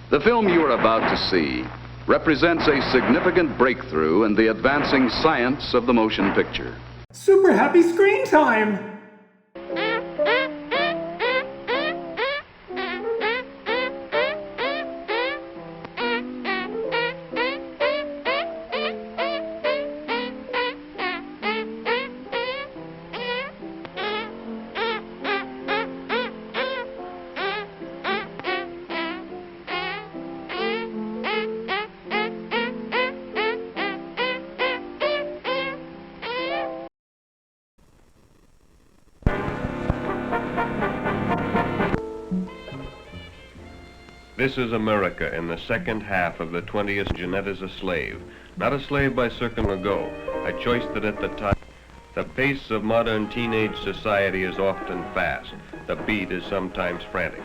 The film you are about to see represents a significant breakthrough in the advancing science of the motion picture. Super happy screen time! This is America in the second half of the 20th. Jeanette is a slave, not a slave by circum ago, a choice that at the time. The pace of modern teenage society is often fast. The beat is sometimes frantic.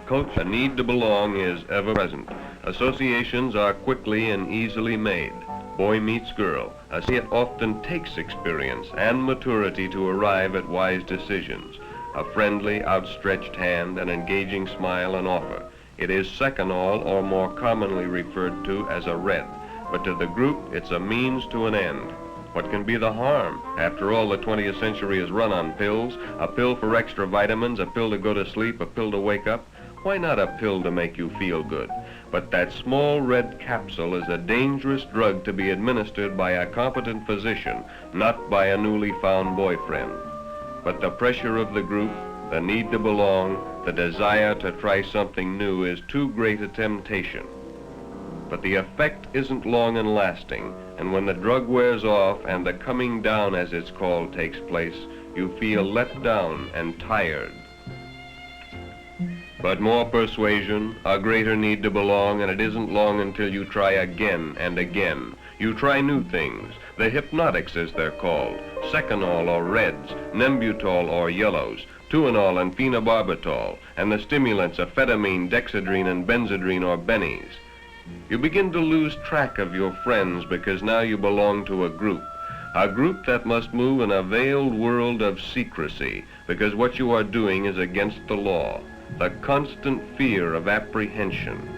Culture, the need to belong is ever present. Associations are quickly and easily made. Boy meets girl. It often takes experience and maturity to arrive at wise decisions. A friendly, outstretched hand, an engaging smile, an offer. It is second all, or more commonly referred to as a red, but to the group, it's a means to an end. What can be the harm? After all, the 20th century is run on pills, a pill for extra vitamins, a pill to go to sleep, a pill to wake up. Why not a pill to make you feel good? But that small red capsule is a dangerous drug to be administered by a competent physician, not by a newly found boyfriend. But the pressure of the group, the need to belong, the desire to try something new is too great a temptation. But the effect isn't long and lasting, and when the drug wears off and the coming down, as it's called, takes place, you feel let down and tired. But more persuasion, a greater need to belong, and it isn't long until you try again and again. You try new things, the hypnotics as they're called, seconal or reds, nembutol or yellows, tuinol and phenobarbital, and the stimulants amphetamine, dexedrine, and benzedrine or bennies. You begin to lose track of your friends because now you belong to a group that must move in a veiled world of secrecy because what you are doing is against the law, the constant fear of apprehension.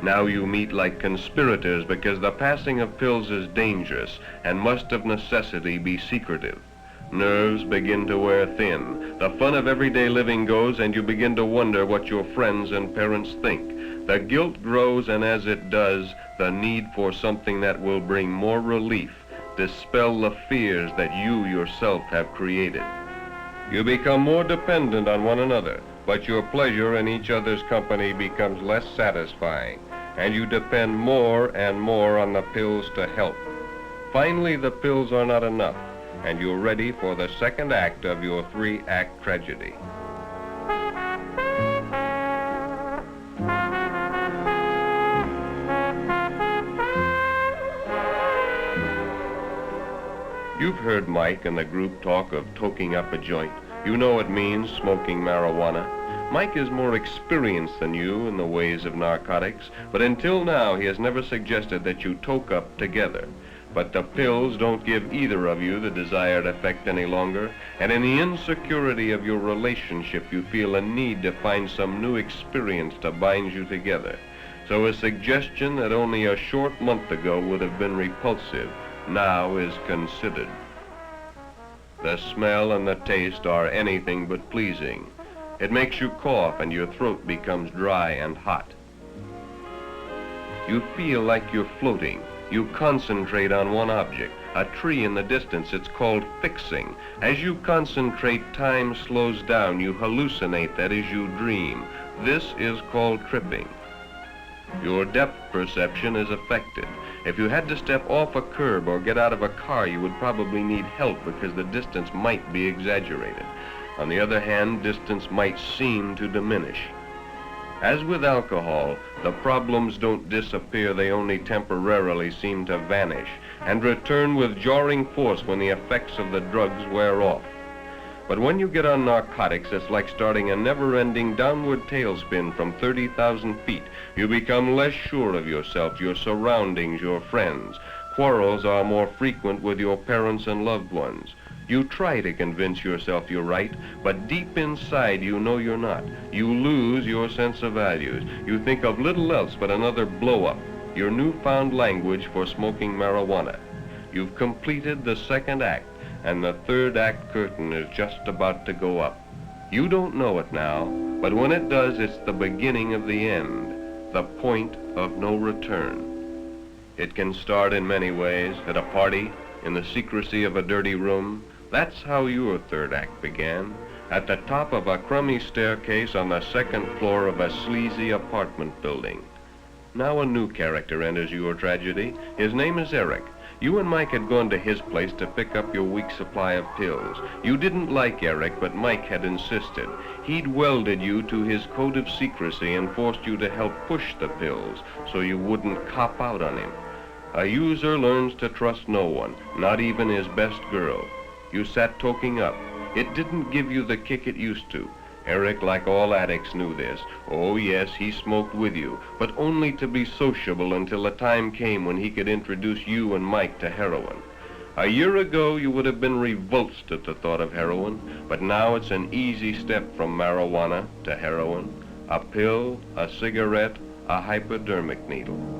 Now you meet like conspirators because the passing of pills is dangerous and must of necessity be secretive. Nerves begin to wear thin. The fun of everyday living goes and you begin to wonder what your friends and parents think. The guilt grows, and as it does, the need for something that will bring more relief, dispel the fears that you yourself have created. You become more dependent on one another, but your pleasure in each other's company becomes less satisfying, and you depend more and more on the pills to help. Finally, the pills are not enough, and you're ready for the second act of your three-act tragedy. You've heard Mike and the group talk of toking up a joint. You know it means smoking marijuana. Mike is more experienced than you in the ways of narcotics, but until now he has never suggested that you toke up together. But the pills don't give either of you the desired effect any longer, and in the insecurity of your relationship you feel a need to find some new experience to bind you together. So a suggestion that only a short month ago would have been repulsive now is considered. The smell and the taste are anything but pleasing. It makes you cough and your throat becomes dry and hot. You feel like you're floating. You concentrate on one object, a tree in the distance. It's called fixing. As you concentrate, time slows down. You hallucinate, that is, you dream. This is called tripping. Your depth perception is affected. If you had to step off a curb or get out of a car, you would probably need help because the distance might be exaggerated. On the other hand, distance might seem to diminish. As with alcohol, the problems don't disappear, they only temporarily seem to vanish and return with jarring force when the effects of the drugs wear off. But when you get on narcotics, it's like starting a never-ending downward tailspin from 30,000 feet. You become less sure of yourself, your surroundings, your friends. Quarrels are more frequent with your parents and loved ones. You try to convince yourself you're right, but deep inside you know you're not. You lose your sense of values. You think of little else but another blow-up, your newfound language for smoking marijuana. You've completed the second act, and the third act curtain is just about to go up. You don't know it now, but when it does, it's the beginning of the end, the point of no return. It can start in many ways, at a party, in the secrecy of a dirty room. That's how your third act began, at the top of a crummy staircase on the second floor of a sleazy apartment building. Now a new character enters your tragedy. His name is Eric. You and Mike had gone to his place to pick up your week's supply of pills. You didn't like Eric, but Mike had insisted. He'd welded you to his code of secrecy and forced you to help push the pills so you wouldn't cop out on him. A user learns to trust no one, not even his best girl. You sat toking up. It didn't give you the kick it used to. Eric, like all addicts, knew this. Oh yes, he smoked with you, but only to be sociable until the time came when he could introduce you and Mike to heroin. A year ago, you would have been revulsed at the thought of heroin, but now it's an easy step from marijuana to heroin. A pill, a cigarette, a hypodermic needle.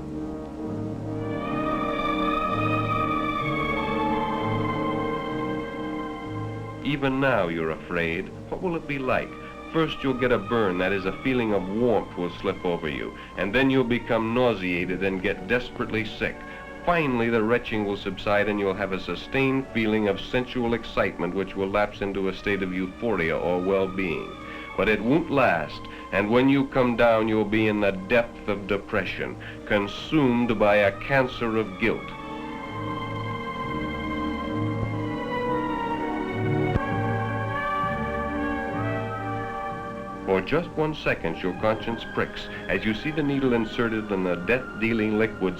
Even now you're afraid. What will it be like? First you'll get a burn, that is, a feeling of warmth will slip over you, and then you'll become nauseated and get desperately sick. Finally, the retching will subside and you'll have a sustained feeling of sensual excitement which will lapse into a state of euphoria or well-being. But it won't last, and when you come down, you'll be in the depth of depression, consumed by a cancer of guilt. For just 1 second, your conscience pricks as you see the needle inserted in the death-dealing liquid.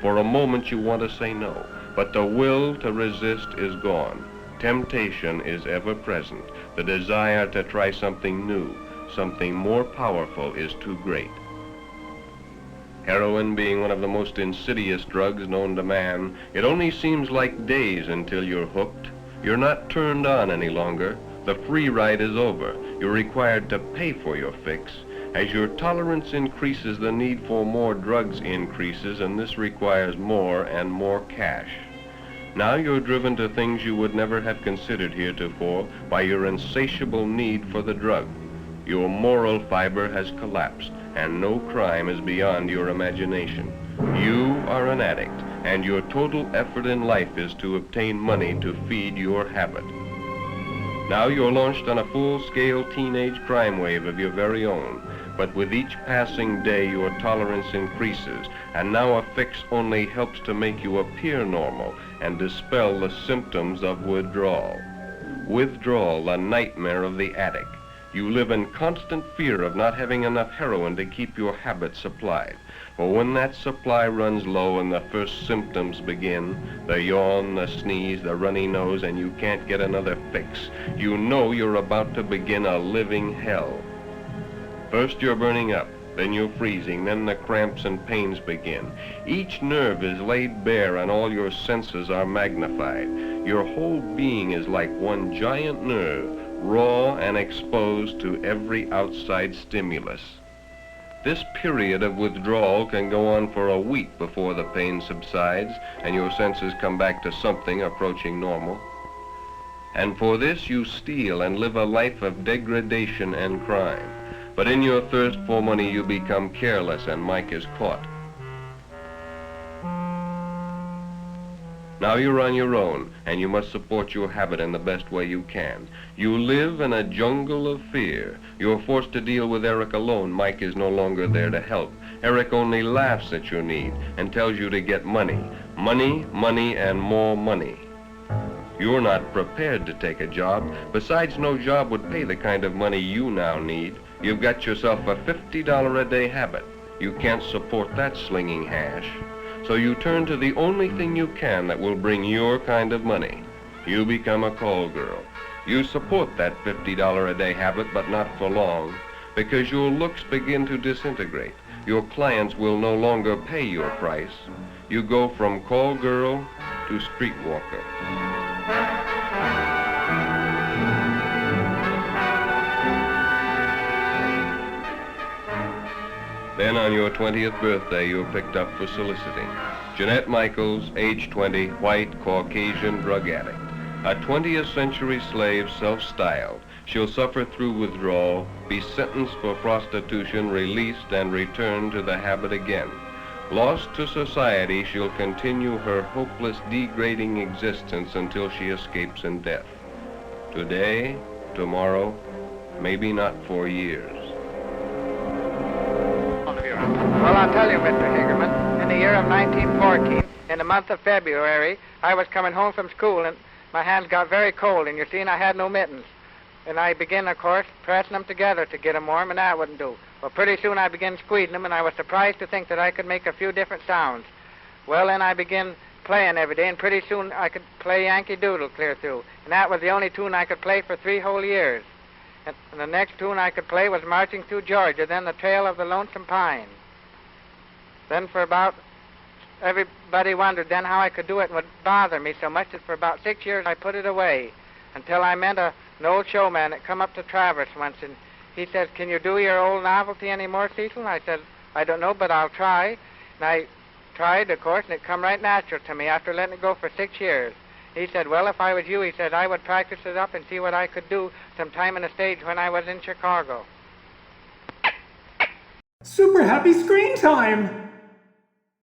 For a moment, you want to say no, but the will to resist is gone. Temptation is ever present. The desire to try something new, something more powerful, is too great. Heroin being one of the most insidious drugs known to man, it only seems like days until you're hooked. You're not turned on any longer. The free ride is over. You're required to pay for your fix. As your tolerance increases, the need for more drugs increases, and this requires more and more cash. Now you're driven to things you would never have considered heretofore by your insatiable need for the drug. Your moral fiber has collapsed, and no crime is beyond your imagination. You are an addict, and your total effort in life is to obtain money to feed your habit. Now you're launched on a full-scale teenage crime wave of your very own, but with each passing day your tolerance increases, and now a fix only helps to make you appear normal and dispel the symptoms of withdrawal. Withdrawal, the nightmare of the addict. You live in constant fear of not having enough heroin to keep your habit supplied. For when that supply runs low and the first symptoms begin, the yawn, the sneeze, the runny nose, and you can't get another fix, you know you're about to begin a living hell. First you're burning up, then you're freezing, then the cramps and pains begin. Each nerve is laid bare and all your senses are magnified. Your whole being is like one giant nerve, raw and exposed to every outside stimulus. This period of withdrawal can go on for a week before the pain subsides and your senses come back to something approaching normal. And for this you steal and live a life of degradation and crime. But in your thirst for money you become careless and Mike is caught. Now you're on your own, and you must support your habit in the best way you can. You live in a jungle of fear. You're forced to deal with Eric alone. Mike is no longer there to help. Eric only laughs at your need and tells you to get money. Money, money, and more money. You're not prepared to take a job. Besides, no job would pay the kind of money you now need. You've got yourself a $50 a day habit. You can't support that slinging hash. So you turn to the only thing you can that will bring your kind of money. You become a call girl. You support that $50 a day habit, but not for long, because your looks begin to disintegrate. Your clients will no longer pay your price. You go from call girl to streetwalker. Then on your 20th birthday, you're picked up for soliciting. Jeanette Michaels, age 20, white, Caucasian, drug addict. A 20th century slave, self-styled. She'll suffer through withdrawal, be sentenced for prostitution, released, and returned to the habit again. Lost to society, she'll continue her hopeless, degrading existence until she escapes in death. Today, tomorrow, maybe not for years. Well, I'll tell you, Mr. Hagerman, in the year of 1914, in the month of February, I was coming home from school, and my hands got very cold, and you see, I had no mittens. And I began, of course, pressing them together to get them warm, and that wouldn't do. Well, pretty soon I began squeezing them, and I was surprised to think that I could make a few different sounds. Well, then I began playing every day, and pretty soon I could play Yankee Doodle clear through. And that was the only tune I could play for 3 whole years. And the next tune I could play was Marching Through Georgia, then The Trail of the Lonesome Pine. Then for about, everybody wondered then how I could do it, and it would bother me so much that for about 6 years I put it away until I met an old showman that come up to Traverse once, and he says, "Can you do your old novelty anymore, Cecil?" And I said, "I don't know, but I'll try." And I tried, of course, and it come right natural to me after letting it go for 6 years. He said, "Well, if I was you," he said, "I would practice it up and see what I could do sometime in the stage when I was in Chicago." Super happy screen time!